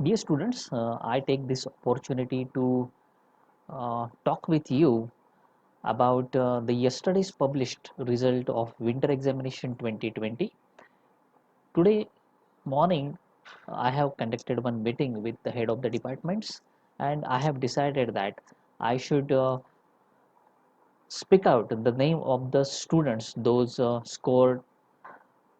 Dear students, I take this opportunity to talk with you about the yesterday's published result of winter examination 2020. Today morning, I have conducted one meeting with the head of the departments, and I have decided that I should speak out the name of the students those scored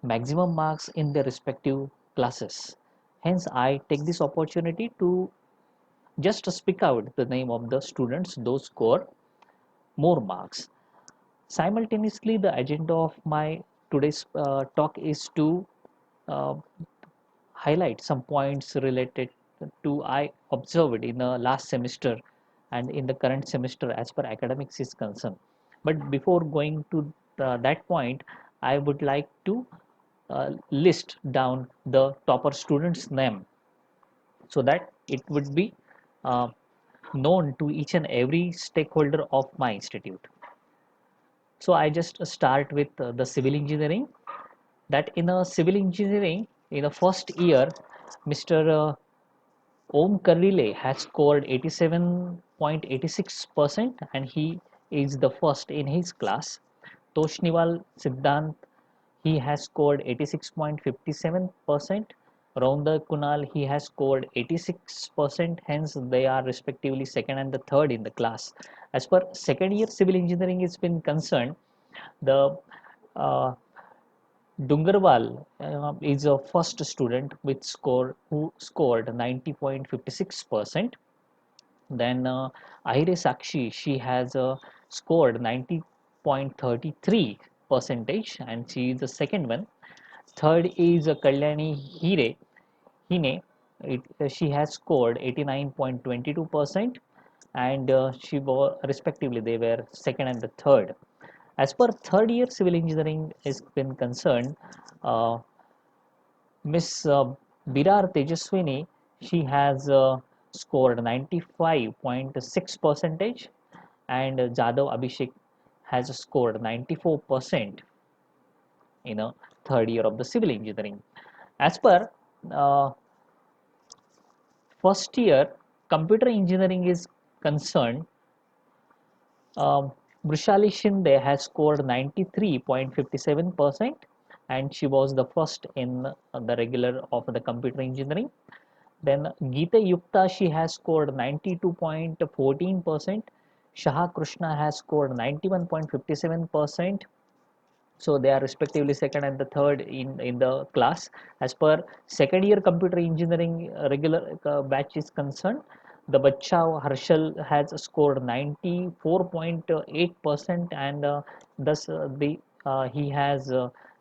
maximum marks in their respective classes. Hence, I take this opportunity to just speak out the name of the students those score more marks. Simultaneously, the agenda of my today's talk is to uh, highlight some points related to I observed in the last semester and in the current semester as per academics is concerned. But before going to that point, I would like to list down the topper student's name so that it would be uh, known to each and every stakeholder of my institute. So I just start with the civil engineering. That in a civil engineering, in the first year, Mr. Om Karrile has scored 87.86% and he is the first in his class. Toshniwal Siddhant, he has scored 86.57%. Raunda Kunal, he has scored 86%, hence they are respectively second and the third in the class. As per second year civil engineering is been concerned, the uh, Dungarwal is a first student with score who scored 90.56%. Then Ahire Sakshi, she has scored 90.33 percentage and she is the second one. Third is Kalyani Hine. She has scored 89.22% and she was respectively they were second and the third. As per third year civil engineering is been concerned, uh, Miss Birar Tejaswini, she has scored 95.6 percentage and Jadhav Abhishek has scored 94% in a third year of the civil engineering. As per uh, first year computer engineering is concerned, Brushali Shinde has scored 93.57% and she was the first in the regular of the computer engineering. Then Geeta Yukta, she has scored 92.14%. Shaha Krishna has scored 91.57%. So they are respectively second and the third in the class. As per second year computer engineering regular batch is concerned, the Bachcha Harshal has scored 94.8% and thus the he has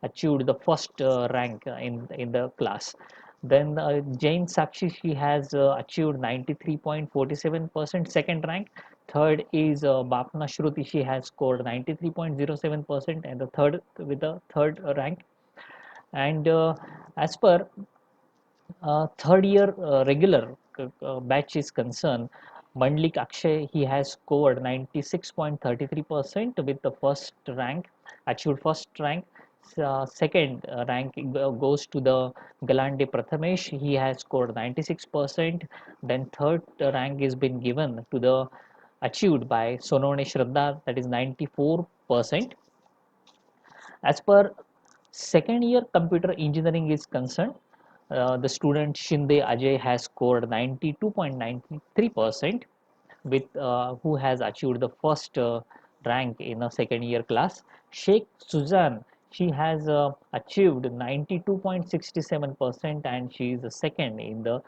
achieved the first rank in the class. Then Jain Sakshi, she has achieved 93.47% second rank. Third is Bapna Shruti, she has scored 93.07% and the third with the third rank. And as per third year regular batch is concerned, Mandlik Akshay, he has scored 96.33% with the first rank, achieved first rank. Second rank goes to the Galande Prathamesh, he has scored 96%. Then third rank is been given to the achieved by Sonone Shraddha, that is 94%. As per second year computer engineering is concerned, the student Shinde Ajay has scored 92.93% with who has achieved the first rank in a second year class. Sheikh Suzan, she has achieved 92.67% and she is the second in the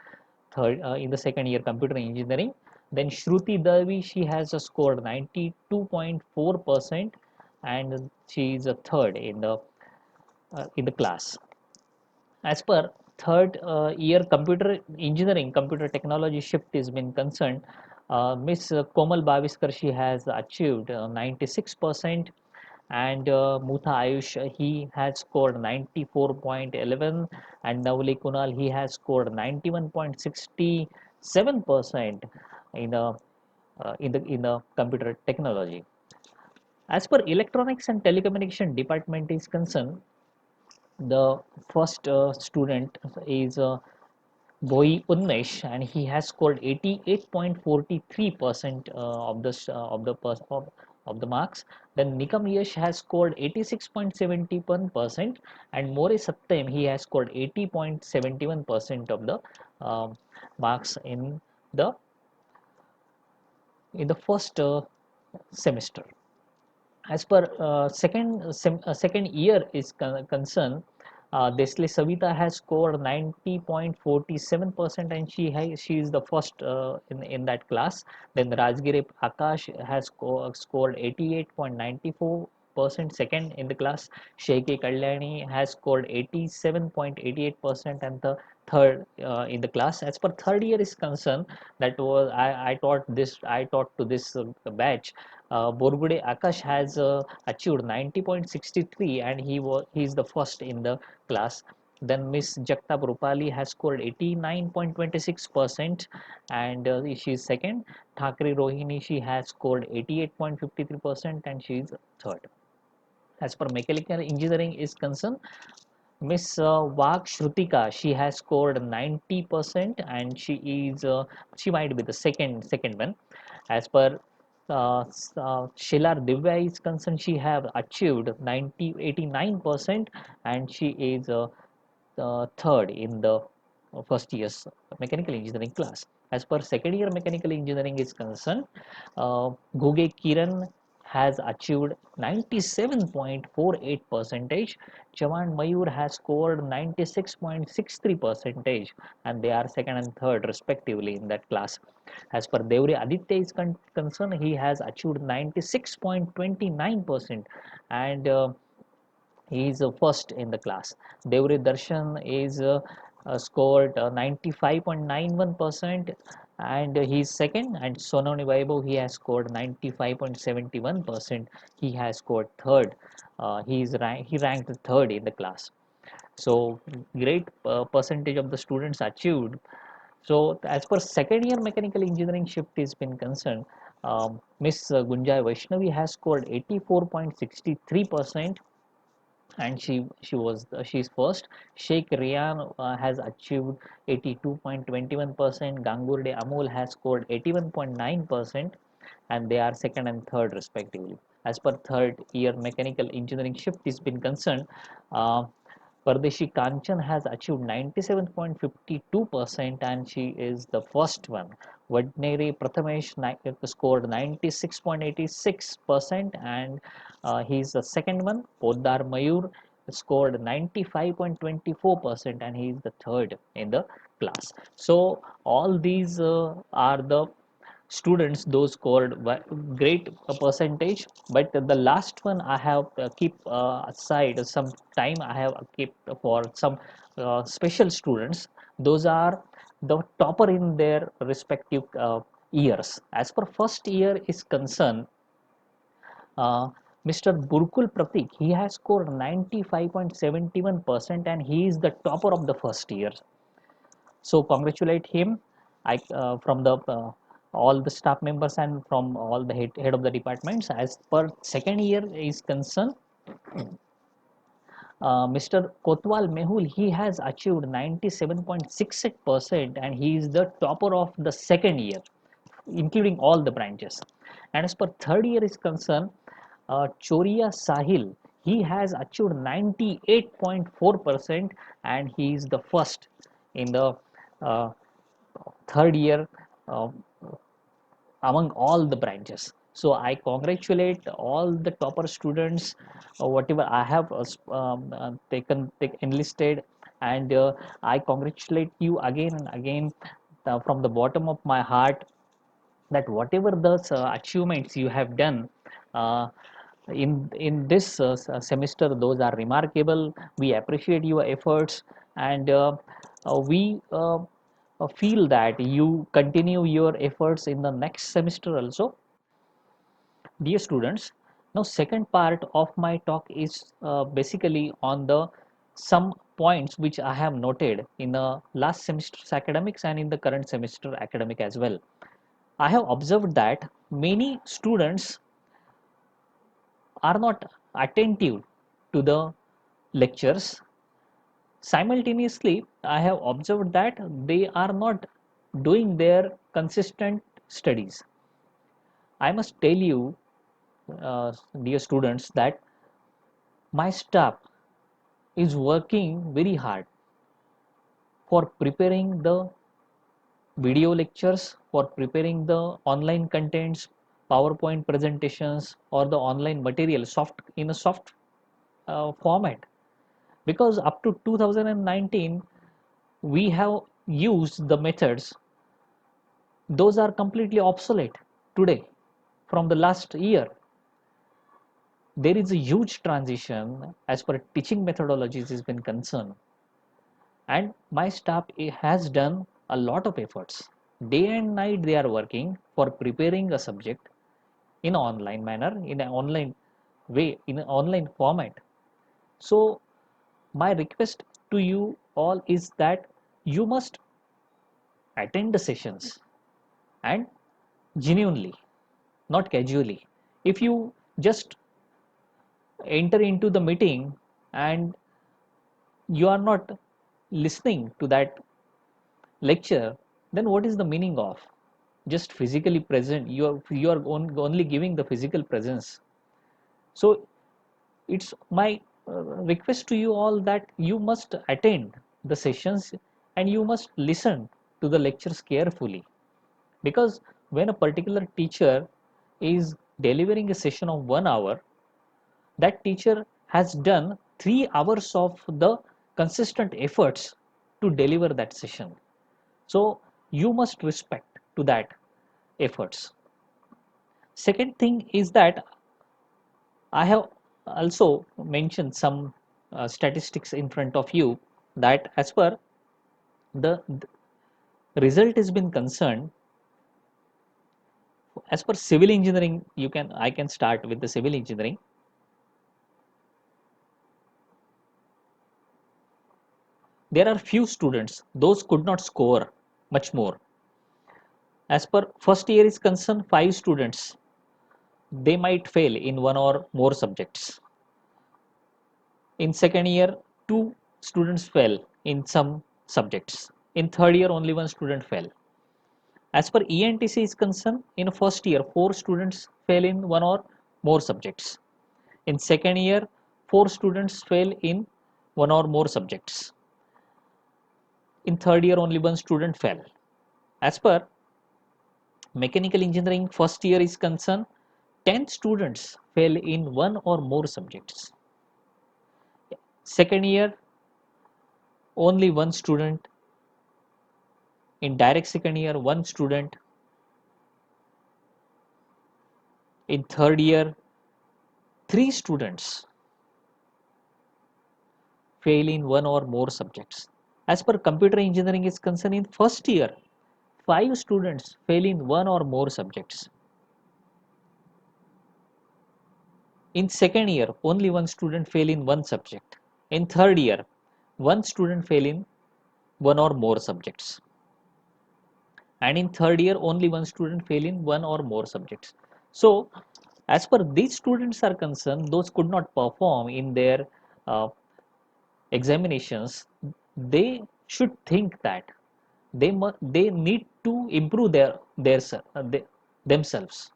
second year computer engineering. Then Shruti Davi, she has scored 92.4% and she is a third in the class. As per third year computer engineering, computer technology shift is been concerned, Miss Komal Baviskar, she has achieved 96% and Mutha Ayush, he has scored 94.11 and Navali Kunal, he has scored 91.67% in the in the computer technology. As per electronics and telecommunication department is concerned, the first student is Boi Unmesh, and he has scored 88.43% of the marks. Then Nikam Yash has scored 86.71%, and More Satyam he has scored 80.71% of the um, marks the in the first semester. As per second year is concerned, Desle Savita has scored 90.47%, and she is the first in that class. Then Rajgiri Akash has scored 88.94%, second in the class. Sheikh Kalyani has scored 87.88%, and the third in the class. As per third year is concerned, that was I taught to this batch. Borgude Akash has achieved 90.63, and he is the first in the class. Then Miss Jagtap Rupali has scored 89.26%, and she is second. Thakre Rohini, she has scored 88.53%, and she is third. As per mechanical engineering is concerned, Miss Vag Shrutika, she has scored 90%, and she might be the second one. As per Shilar Divya is concerned, she have achieved 89%, and she is third in the first year's mechanical engineering class. As per second year mechanical engineering is concerned, Guge Kiran has achieved 97.48 percentage. Chavan Mayur has scored 96.63 percentage, and they are second and third respectively in that class. As per Devri Aditya is concerned, he has achieved 96.29%, and he is first in the class. Devri Darshan is scored 95.91%, and he is second. And Sononi Vaibhav, he has scored 95.71%. He has scored third. He ranked third in the class. So great percentage of the students achieved. So as per second year mechanical engineering shift is been concerned, Miss Gunjai Vaishnavi has scored 84.63%, and she's first. Sheikh Rian has achieved 82.21%. Gangurde Amol has scored 81.9%, and they are second and third respectively. As per third year mechanical engineering shift is been concerned, uh, Pardeshi Kanchan has achieved 97.52%, and she is the first one. Vadneri Prathamesh scored 96.86%, and he is the second one. Poddar Mayur scored 95.24%, and he is the third in the class. So all these are the students those scored great percentage. But the last one I have keep aside some time, I have keep for some special students. Those are the topper in their respective years. As per first year is concerned, uh, Mr. Burkul Pratik, he has scored 95.71%, and he is the topper of the first year. So congratulate him. I from the all the staff members and from all the head of the departments. As per second year is concerned, Mr. Kotwal Mehul, he has achieved 97.68%, and he is the topper of the second year, including all the branches. And as per third year is concerned, Choria Sahil, he has achieved 98.4%, and he is the first in the uh, third year uh, among all the branches. So I congratulate all the topper students, whatever I have enlisted, and I congratulate you again and again from the bottom of my heart, that whatever the achievements you have done uh, in this semester, those are remarkable. We appreciate your efforts, and we feel that you continue your efforts in the next semester also. Dear students, now second part of my talk is basically on the some points which I have noted in the last semester's academics and in the current semester academic as well. I have observed that many students are not attentive to the lectures. Simultaneously, I have observed that they are not doing their consistent studies. I must tell you, dear students, that my staff is working very hard for preparing the video lectures, for preparing the online contents, PowerPoint presentations, or the online material soft in a soft format. Because up to 2019, we have used the methods; those are completely obsolete today from the last year. There is a huge transition as per teaching methodologies has been concerned, and my staff has done a lot of efforts. Day and night they are working for preparing a subject in an online manner, in an online way, in an online format. So my request to you all is that you must attend the sessions, and genuinely, not casually. If you just enter into the meeting and you are not listening to that lecture, then what is the meaning of just physically present? You are only giving the physical presence. So it's my request to you all that you must attend the sessions and you must listen to the lectures carefully, because when a particular teacher is delivering a session of 1 hour, that teacher has done 3 hours of the consistent efforts to deliver that session. So you must respect to that efforts. Second thing is that I have also mentioned some statistics in front of you, that as per the result has been concerned, as per civil engineering, I can start with the civil engineering. There are few students those could not score much more. As per first year is concerned, 5 students they might fail in one or more subjects. In second year, 2 students fell in some subjects. In third year, only 1 student fell. As per ENTC is concerned, in first year, 4 students fell in one or more subjects. In second year, 4 students fell in one or more subjects. In third year, only 1 student fell. As per mechanical engineering, first year is concerned, 10 students fell in one or more subjects. Second year, only 1 student. In direct second year, 1 student. In third year, 3 students fail in one or more subjects. As per computer engineering is concerned, in first year, 5 students fail in one or more subjects. In second year, only 1 student fail in one subject. In third year, 1 student fail in one or more subjects. And in third year, only 1 student fail in one or more subjects. So as per these students are concerned, those could not perform in their uh, examinations. They should think that they need to improve themselves,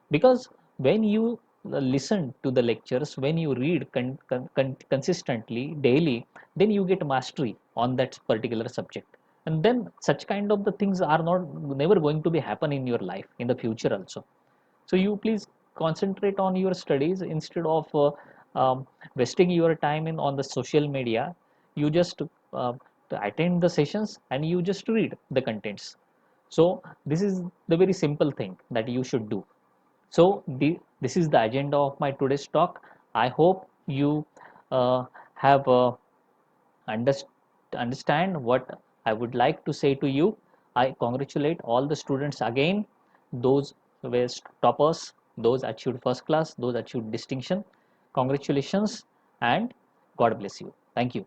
because when you listen to the lectures, when you read consistently daily, then you get mastery on that particular subject, and then such kind of the things are not never going to be happen in your life in the future also. So you please concentrate on your studies instead of wasting your time in on the social media. You just attend the sessions and you just read the contents. So this is the very simple thing that you should do. So this is the agenda of my today's talk. I hope you have underst understand what I would like to say to you. I congratulate all the students again, those were toppers, those achieved first class, those achieved distinction. Congratulations and God bless you. Thank you.